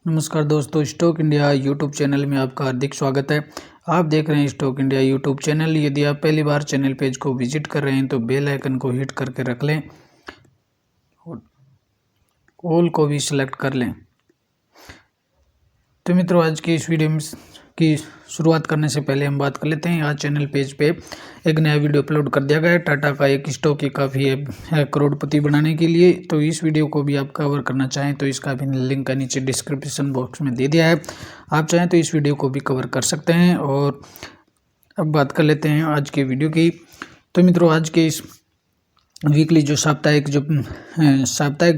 नमस्कार दोस्तों, stock India YouTube channel में आपका हार्दिक स्वागत है। आप देख रहे हैं स्टॉक इंडिया यूट्यूब चैनल। यदि आप पहली बार चैनल पेज को विजिट कर रहे हैं तो बेल आइकन को हिट करके रख लें और ऑल को भी सिलेक्ट कर लें। तो मित्रों, आज की इस वीडियो की शुरुआत करने से पहले हम बात कर लेते हैं। आज चैनल पेज पे एक नया वीडियो अपलोड कर दिया गया है। टाटा का एक स्टॉक की काफ़ी है करोड़पति बनाने के लिए। तो इस वीडियो को भी आप कवर करना चाहें तो इसका भी लिंक का नीचे डिस्क्रिप्शन बॉक्स में दे दिया है। आप चाहें तो इस वीडियो को भी कवर कर सकते हैं। और अब बात कर लेते हैं आज के वीडियो की। तो मित्रों, आज के इस वीकली जो साप्ताहिक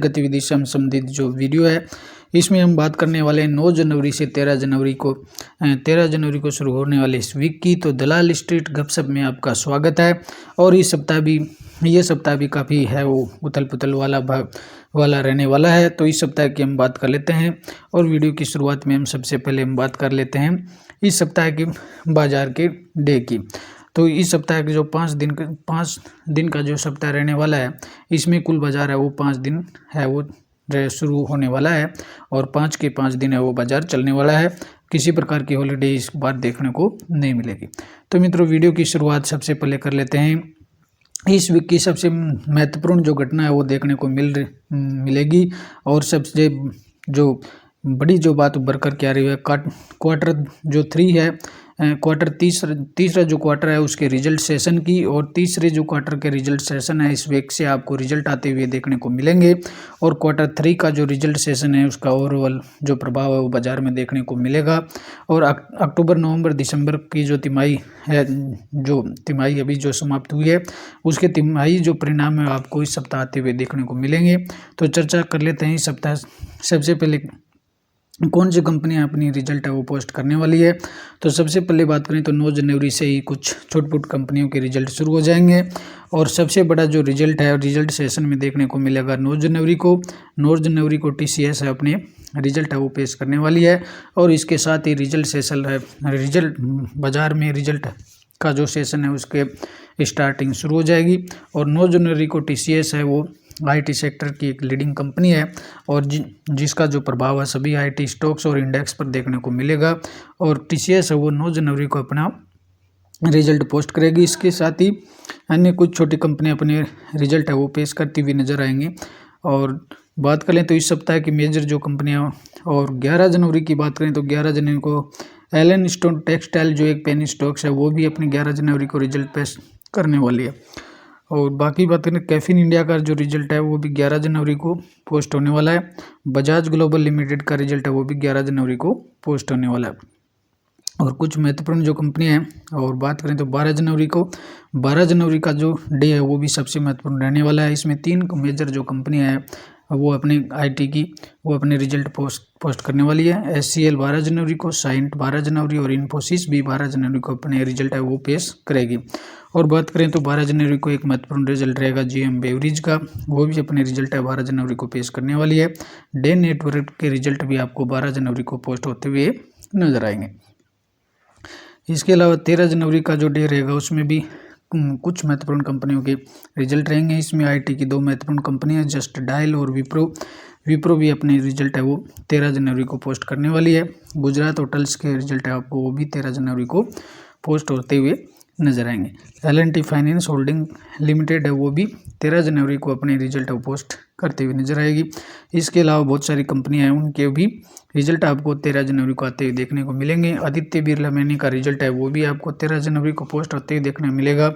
गतिविधि से संबंधित जो वीडियो है, इसमें हम बात करने वाले हैं 9 जनवरी से 13 जनवरी को शुरू होने वाले इस वीक की। तो दलाल स्ट्रीट गपशप में आपका स्वागत है। और ये सप्ताह भी काफ़ी है वो उथल पुथल वाला रहने वाला है। तो इस सप्ताह की हम बात कर लेते हैं। और वीडियो की शुरुआत में सबसे पहले हम बात कर लेते हैं इस सप्ताह के बाजार के डे की। तो इस सप्ताह के जो 5 दिन का जो सप्ताह रहने वाला है, इसमें कुल बाजार है वो 5 दिन है वो शुरू होने वाला है। और 5 के 5 दिन है वो बाजार चलने वाला है। किसी प्रकार की हॉलीडे इस बार देखने को नहीं मिलेगी। तो मित्रों, वीडियो की शुरुआत सबसे पहले कर लेते हैं। इस वीक की सबसे महत्वपूर्ण जो घटना है वो देखने को मिलेगी। और सबसे जो बड़ी जो बात उभर कर के आ रही है, क्वार्टर जो 3 है, क्वार्टर तीसरा जो क्वार्टर है उसके रिजल्ट सेशन की। और तीसरे जो क्वार्टर के रिजल्ट सेशन है, इस वीक से आपको रिजल्ट आते हुए देखने को मिलेंगे। और क्वार्टर 3 का जो रिजल्ट सेशन है उसका ओवरऑल जो प्रभाव है वो बाजार में देखने को मिलेगा। और अक्टूबर नवंबर दिसंबर की जो तिमाही है, जो तिमाही अभी जो समाप्त हुई है, उसके तिमाही जो परिणाम है आपको इस सप्ताह आते हुए देखने को मिलेंगे। तो चर्चा कर लेते हैं इस सप्ताह सबसे पहले कौन सी कंपनियां अपनी रिजल्ट है वो पोस्ट करने वाली है। तो सबसे पहले बात करें तो 9 जनवरी से ही कुछ छोट-पुट कंपनियों के रिजल्ट शुरू हो जाएंगे। और सबसे बड़ा जो रिजल्ट है रिजल्ट सेशन में देखने को मिलेगा 9 जनवरी को टीसीएस है अपने रिजल्ट है वो पेश करने वाली है। और इसके साथ ही रिजल्ट सेशन है, रिजल्ट बाजार में रिजल्ट का जो सेशन है उसके स्टार्टिंग शुरू हो जाएगी। और 9 जनवरी को टीसीएस है वो आईटी सेक्टर की एक लीडिंग कंपनी है। और जिसका जो प्रभाव है सभी आईटी स्टॉक्स और इंडेक्स पर देखने को मिलेगा। और टीसीएस है वो 9 जनवरी को अपना रिजल्ट पोस्ट करेगी। इसके साथ ही अन्य कुछ छोटी कंपनियां अपने रिजल्ट है वो पेश करती हुई नजर आएंगी। और बात करें तो इस सप्ताह की मेजर जो कंपनियां, और 11 जनवरी की बात करें तो 11 जनवरी को एलन स्टोन टेक्सटाइल जो एक पेनी स्टॉक्स है वो भी अपनी 11 जनवरी को रिजल्ट पेश करने वाली है। और बाकी बात करें कैफीन इंडिया का जो रिजल्ट है वो भी 11 जनवरी को पोस्ट होने वाला है। बजाज ग्लोबल लिमिटेड का रिजल्ट है वो भी 11 जनवरी को पोस्ट होने वाला है। और कुछ महत्वपूर्ण जो कंपनियां हैं, और बात करें तो 12 जनवरी का जो डे है वो भी सबसे महत्वपूर्ण रहने वाला है। इसमें 3 मेजर जो कंपनियां हैं वो अपने आईटी की वो अपने रिजल्ट पोस्ट करने वाली है। एचसीएल 12 जनवरी को, साइंट 12 जनवरी और इन्फोसिस भी 12 जनवरी को अपने रिजल्ट है वो पेश करेगी। और बात करें तो 12 जनवरी को एक महत्वपूर्ण रिजल्ट रहेगा जीएम बेवरेज का, वो भी अपने रिजल्ट है 12 जनवरी को पेश करने वाली है। डे नेटवर्क के रिजल्ट भी आपको 12 जनवरी को पोस्ट होते हुए नजर आएंगे। इसके अलावा 13 जनवरी का जो डे रहेगा उसमें भी कुछ महत्वपूर्ण कंपनियों के रिजल्ट रहेंगे। इसमें आईटी की 2 महत्वपूर्ण कंपनियां जस्ट डायल और विप्रो भी अपने रिजल्ट है वो 13 जनवरी को पोस्ट करने वाली है। गुजरात होटल्स के रिजल्ट है आपको वो भी 13 जनवरी को पोस्ट होते हुए नजर आएंगे। एल&टी फाइनेंस होल्डिंग लिमिटेड है वो भी 13 जनवरी को अपने रिजल्ट है पोस्ट करते हुए नजर आएगी। इसके अलावा बहुत सारी कंपनियां हैं उनके भी रिजल्ट आपको 13 जनवरी को आते हुए देखने को मिलेंगे। आदित्य बिरला मैनी का रिजल्ट है वो भी आपको 13 जनवरी को पोस्ट होते हुए देखने को मिलेगा।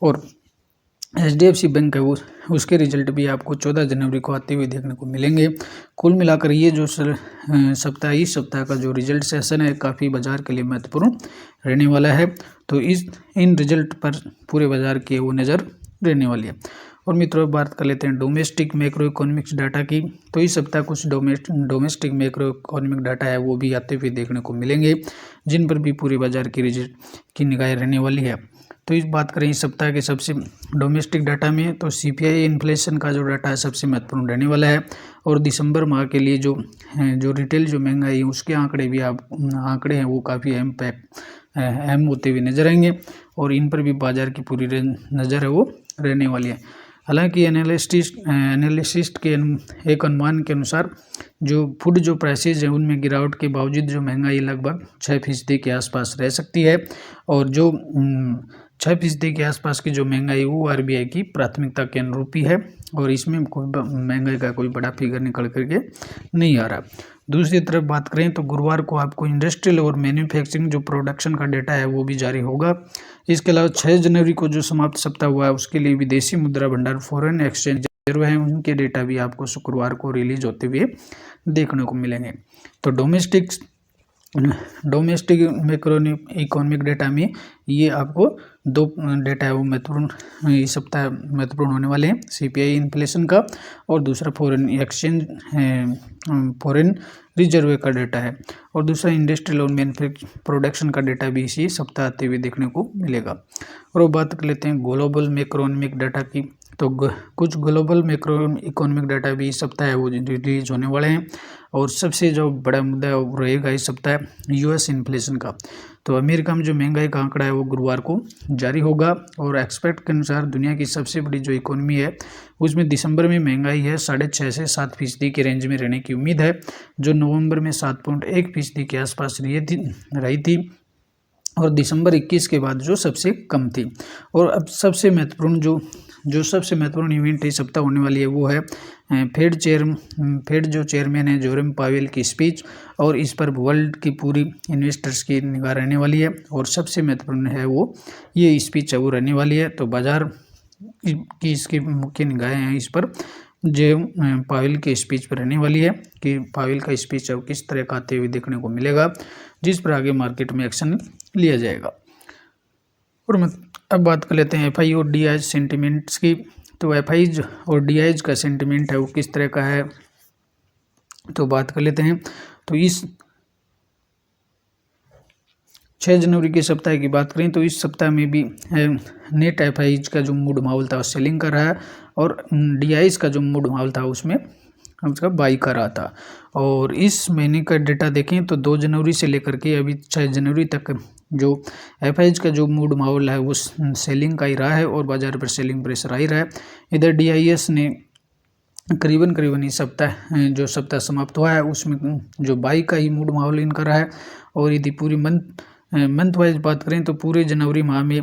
और एचडीएफसी बैंक है वो उसके रिजल्ट भी आपको 14 जनवरी को आते हुए देखने को मिलेंगे। कुल मिलाकर ये जो इस सप्ताह का जो रिजल्ट सेशन है काफ़ी बाजार के लिए महत्वपूर्ण रहने वाला है। तो इन रिजल्ट पर पूरे बाजार की वो नज़र रहने वाली है। और मित्रों, बात कर लेते हैं डोमेस्टिक मैक्रो इकोनॉमिक्स डाटा की। तो इस सप्ताह कुछ डोमेस्टिक मैक्रो इकोनॉमिक डाटा है वो भी आते हुए देखने को मिलेंगे, जिन पर भी पूरे बाजार की रिजल्ट की निगाहें रहने वाली है। तो इस बात करें इस सप्ताह के सबसे डोमेस्टिक डाटा में तो सीपीआई इन्फ्लेशन का जो डाटा है सबसे महत्वपूर्ण रहने वाला है। और दिसंबर माह के लिए जो रिटेल जो महंगाई है उसके आंकड़े हैं वो काफ़ी अहम होते हुए नजर आएंगे। और इन पर भी बाजार की पूरी नज़र है वो रहने वाली है। हालांकि एनालिसिस्ट के एक अनुमान के अनुसार जो फूड जो प्राइसेज है उनमें गिरावट के बावजूद जो महंगाई लगभग 6% के आसपास रह सकती है। और जो 6% के आसपास की जो महंगाई वो आरबीआई की प्राथमिकता के अनुरूप ही है और इसमें कोई महंगाई का कोई बड़ा फिगर निकल करके नहीं आ रहा। दूसरी तरफ बात करें तो गुरुवार को आपको इंडस्ट्रियल और मैन्युफैक्चरिंग जो प्रोडक्शन का डेटा है वो भी जारी होगा। इसके अलावा 6 जनवरी को जो समाप्त सप्ताह हुआ है उसके लिए विदेशी मुद्रा भंडार फॉरेन एक्सचेंज रिजर्व है, उनके डेटा भी आपको शुक्रवार को रिलीज होते हुए देखने को मिलेंगे। तो डोमेस्टिक मैक्रो इकोनॉमिक डेटा में ये आपको 2 डेटा है वो महत्वपूर्ण इस सप्ताह महत्वपूर्ण होने वाले हैं, सीपीआई इन्फ्लेशन का और दूसरा फॉरेन एक्सचेंज फॉरेन रिजर्व का डेटा है और दूसरा इंडस्ट्रियल और मैन्युफैक्चरिंग प्रोडक्शन का डेटा भी इसी सप्ताह आते हुए देखने को मिलेगा। और वो बात कर लेते हैं ग्लोबल मैक्रोइकोनॉमिक डाटा की। तो कुछ ग्लोबल मैक्रो इकोनॉमिक डाटा भी इस सप्ताह है वो रिलीज होने वाले हैं और सबसे जो बड़ा मुद्दा है वो रहेगा इस सप्ताह यूएस इन्फ्लेशन का। तो अमेरिका में जो महंगाई का आंकड़ा है वो गुरुवार को जारी होगा और एक्सपर्ट के अनुसार दुनिया की सबसे बड़ी जो इकोनॉमी है उसमें दिसंबर में महंगाई है 6.5 से 7% के रेंज में रहने की उम्मीद है, जो नवंबर में 7.1% के आसपास रही थी और दिसंबर 21 के बाद जो सबसे कम थी। और अब सबसे महत्वपूर्ण जो सबसे महत्वपूर्ण इवेंट इस सप्ताह होने वाली है वो है फेड जो चेयरमैन है जेरोम पावेल की स्पीच और इस पर वर्ल्ड की पूरी इन्वेस्टर्स की निगाह रहने वाली है और सबसे महत्वपूर्ण है वो ये स्पीच है वो रहने वाली है। तो बाजार की इसकी मुख्य निगाहें हैं इस पर जो पावेल की स्पीच पर रहने वाली है कि पावेल का स्पीच है वो किस तरह का आते हुए देखने को मिलेगा, जिस पर आगे मार्केट में एक्शन लिया जाएगा। और अब बात कर लेते हैं एफआई और डीआईज सेंटिमेंट्स की। तो एफआईज और डीआईज का सेंटिमेंट है वो किस तरह का है तो बात कर लेते हैं। तो इस 6 जनवरी के सप्ताह की बात करें तो इस सप्ताह में भी नेट एफआईज का जो मूड माहौल था सेलिंग कर रहा है और डीआईज का जो मूड माहौल था उसमें उसका बाई कर रहा था। और इस महीने का डेटा देखें तो 2 जनवरी से लेकर के अभी 6 जनवरी तक जो एफआईज का जो मूड माहौल है वो सेलिंग का ही रहा है और बाजार पर सेलिंग प्रेशर आ ही रहा है। इधर डीआईएस ने करीबन इस सप्ताह समाप्त हुआ है उसमें जो बाई का ही मूड माहौल इनका रहा है। और यदि पूरी मंथ वाइज बात करें तो पूरे जनवरी माह में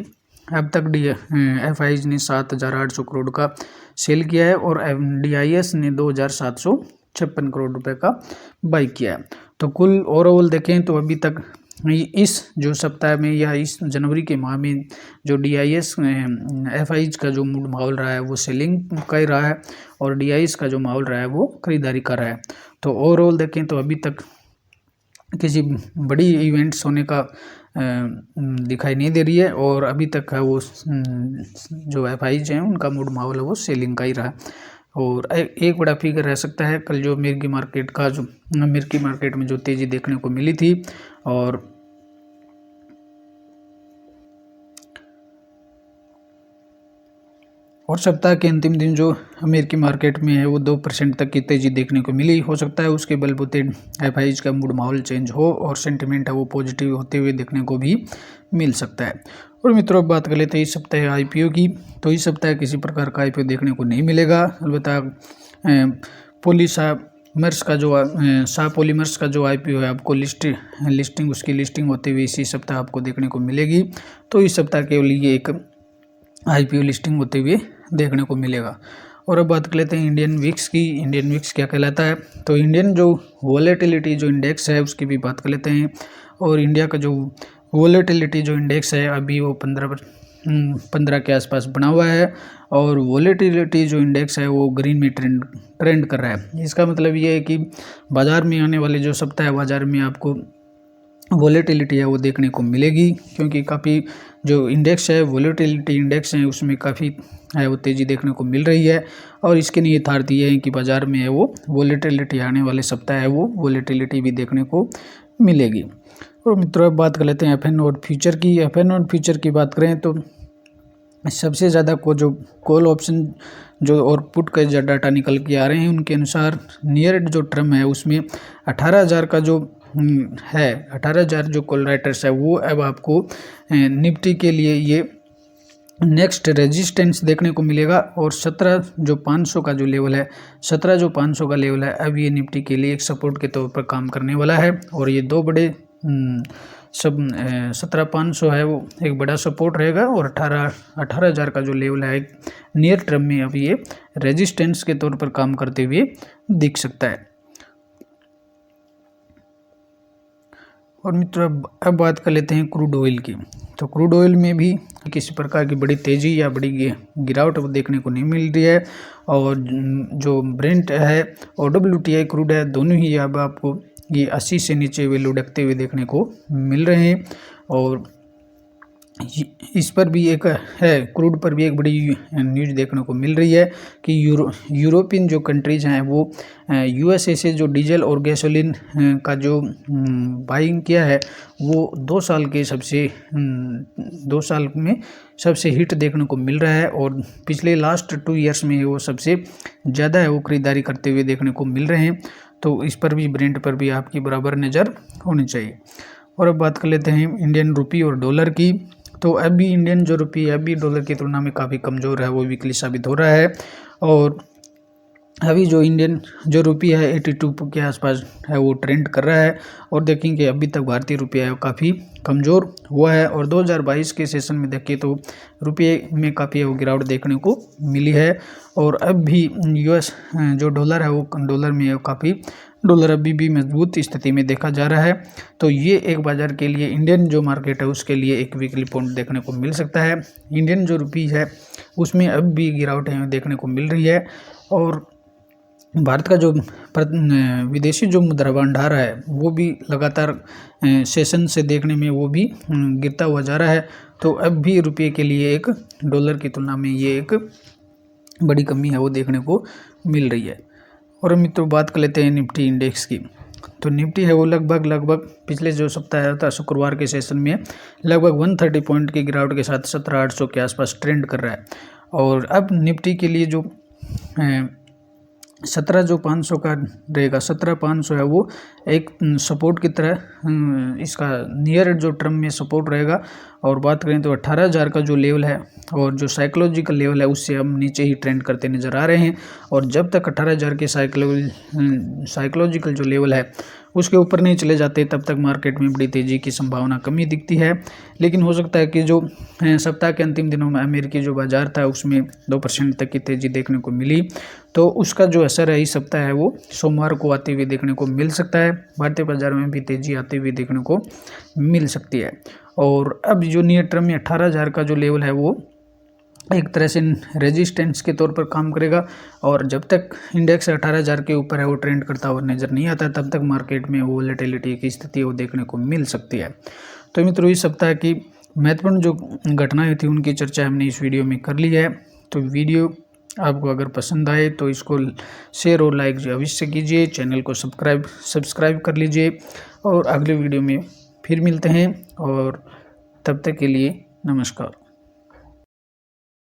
अब तक एफआईज ने 7,800 करोड़ का सेल किया है और डीआईएस ने 2,756 करोड़ रुपए का बाई किया है। तो कुल ओवरऑल देखें तो अभी तक इस जो सप्ताह में या इस जनवरी के माह में जो डीआईएस एफआईज का जो मूड माहौल रहा है वो सेलिंग का ही रहा है और डीआईएस का जो माहौल रहा है वो खरीदारी का रहा है। तो ओवरऑल देखें तो अभी तक किसी बड़ी इवेंट्स होने का दिखाई नहीं दे रही है और अभी तक है वो जो एफआईज हैं उनका मूड माहौल है वो सेलिंग का ही रहा। और एक बड़ा फिगर रह सकता है कल जो अमेरिकी मार्केट में जो तेज़ी देखने को मिली थी और सप्ताह के अंतिम दिन जो अमेरिकी मार्केट में है वो 2% तक की तेज़ी देखने को मिली। हो सकता है उसके बलबूते एफआईज का मूड माहौल चेंज हो और सेंटिमेंट है वो पॉजिटिव होते हुए देखने को भी मिल सकता है। और मित्रों अब बात कर लेते हैं इस सप्ताह आईपीओ की। तो इस सप्ताह किसी प्रकार का आईपीओ देखने को नहीं मिलेगा, अलबत्ता शाह पॉलीमर्स का जो आईपीओ है आपको उसकी लिस्टिंग होते हुए इसी सप्ताह आपको देखने को मिलेगी। तो इस सप्ताह केवल ये एक आईपीओ लिस्टिंग होते हुए देखने को मिलेगा। और अब बात कर लेते हैं इंडियन विक्स की। इंडियन विक्स क्या कहलाता है तो इंडियन जो वोलेटिलिटी जो इंडेक्स है उसकी भी बात कर लेते हैं। और इंडिया का जो वोलेटिलिटी जो इंडेक्स है अभी वो 15 के आसपास बना हुआ है और वोलेटिलिटी जो इंडेक्स है वो ग्रीन में ट्रेंड कर रहा है। इसका मतलब ये है कि बाज़ार में आने वाले जो सप्ताह है बाज़ार में आपको वोलेटिलिटी है वो देखने को मिलेगी, क्योंकि काफ़ी जो इंडेक्स है वोलेटिलिटी इंडेक्स है उसमें काफ़ी है वो तेज़ी देखने को मिल रही है। और इसके निहितार्थ ये है कि बाज़ार में है वो वोलेटिलिटी आने वाले सप्ताह है वो वोलेटिलिटी भी देखने को मिलेगी। और मित्रों अब बात कर लेते हैं एफएनओ फ्यूचर की। एफएनओ फ्यूचर की बात करें तो सबसे ज़्यादा जो कॉल ऑप्शन जो और पुट का जो डाटा निकल के आ रहे हैं उनके अनुसार नियर जो टर्म है उसमें 18,000 का जो है 18,000 जो कॉल राइटर्स है वो अब आपको निफ्टी के लिए ये नेक्स्ट रेजिस्टेंस देखने को मिलेगा और 17 जो 500 का जो लेवल है, 17 जो 500 का लेवल है, अब ये निफ्टी के लिए एक सपोर्ट के तौर पर काम करने वाला है। और ये दो बड़े 17,500 है वो एक बड़ा सपोर्ट रहेगा और 18,000 का जो लेवल है एक नियर टर्म में अब ये रेजिस्टेंस के तौर पर काम करते हुए दिख सकता है। और मित्रों अब बात कर लेते हैं क्रूड ऑयल की। तो क्रूड ऑयल में भी किसी प्रकार की बड़ी तेज़ी या बड़ी गिरावट देखने को नहीं मिल रही है। और जो ब्रेंट है और WTI क्रूड है, दोनों ही अब आपको ये 80 से नीचे वे लुढ़कते हुए देखने को मिल रहे हैं। और इस पर भी एक है, क्रूड पर भी एक बड़ी न्यूज़ देखने को मिल रही है कि यूरोपियन जो कंट्रीज़ हैं वो USA से जो डीजल और गैसोलीन का जो बाइंग किया है वो 2 साल में सबसे हिट देखने को मिल रहा है। और पिछले लास्ट 2 ईयर्स में वो सबसे ज़्यादा है वो खरीदारी करते हुए देखने को मिल रहे हैं। तो इस पर भी ब्रेंट पर भी आपकी बराबर नज़र होनी चाहिए। और अब बात कर लेते हैं इंडियन रुपी और डॉलर की। तो अभी इंडियन जो रुपी है अभी डॉलर की तुलना में काफ़ी कमज़ोर है, वो वीकली साबित हो रहा है। और अभी जो इंडियन जो रुपी है 82 के आसपास है वो ट्रेंड कर रहा है। और देखेंगे अभी तक भारतीय रुपया है काफ़ी कमज़ोर हुआ है। और 2022 के सेशन में देखिए तो रुपये में काफ़ी वो गिरावट देखने को मिली है। और अब भी US जो डॉलर है वो डॉलर में काफ़ी डॉलर अभी भी मजबूत स्थिति में देखा जा रहा है। तो ये एक बाज़ार के लिए इंडियन जो मार्केट है उसके लिए एक वीकली पॉइंट देखने को मिल सकता है। इंडियन जो रुपी है उसमें अब भी गिरावट देखने को मिल रही है। और भारत का जो विदेशी जो मुद्रा भंडार है वो भी लगातार सेशन से देखने में वो भी गिरता हुआ जा रहा है। तो अब भी रुपये के लिए एक डॉलर की तुलना में ये एक बड़ी कमी है वो देखने को मिल रही है। और मित्रों बात कर लेते हैं निफ्टी इंडेक्स की। तो निफ्टी है वो लगभग पिछले जो सप्ताह था शुक्रवार के सेशन में लगभग 130 पॉइंट की गिरावट के साथ 17,800 के आसपास ट्रेंड कर रहा है। और अब निफ्टी के लिए जो 17 जो 500 का रहेगा, 17,500 है वो एक सपोर्ट की तरह इसका नियर जो टर्म में सपोर्ट रहेगा। और बात करें तो 18,000 का जो लेवल है और जो साइकोलॉजिकल लेवल है उससे हम नीचे ही ट्रेंड करते नज़र आ रहे हैं। और जब तक 18,000 के साइकोलॉजिकल जो लेवल है उसके ऊपर नहीं चले जाते तब तक मार्केट में बड़ी तेज़ी की संभावना कमी दिखती है। लेकिन हो सकता है कि जो सप्ताह के अंतिम दिनों में अमेरिकी जो बाज़ार था उसमें 2% तक की तेज़ी देखने को मिली, तो उसका जो असर है इस सप्ताह है वो सोमवार को आते हुए देखने को मिल सकता है। भारतीय बाजार में भी तेज़ी आते हुए देखने को मिल सकती है। और अब जो नियर टर्म में 18,000 का जो लेवल है वो एक तरह से रेजिस्टेंस के तौर पर काम करेगा। और जब तक इंडेक्स 18,000 के ऊपर है वो ट्रेंड करता हुआ नज़र नहीं आता तब तक मार्केट में वोलेटिलिटी की स्थिति वो देखने को मिल सकती है। तो मित्रों इस सप्ताह की महत्वपूर्ण जो घटनाएं थी उनकी चर्चा हमने इस वीडियो में कर ली है। तो वीडियो आपको अगर पसंद आए तो इसको शेयर और लाइक अवश्य कीजिए, चैनल को सब्सक्राइब कर लीजिए। और अगले वीडियो में फिर मिलते हैं और तब तक के लिए नमस्कार।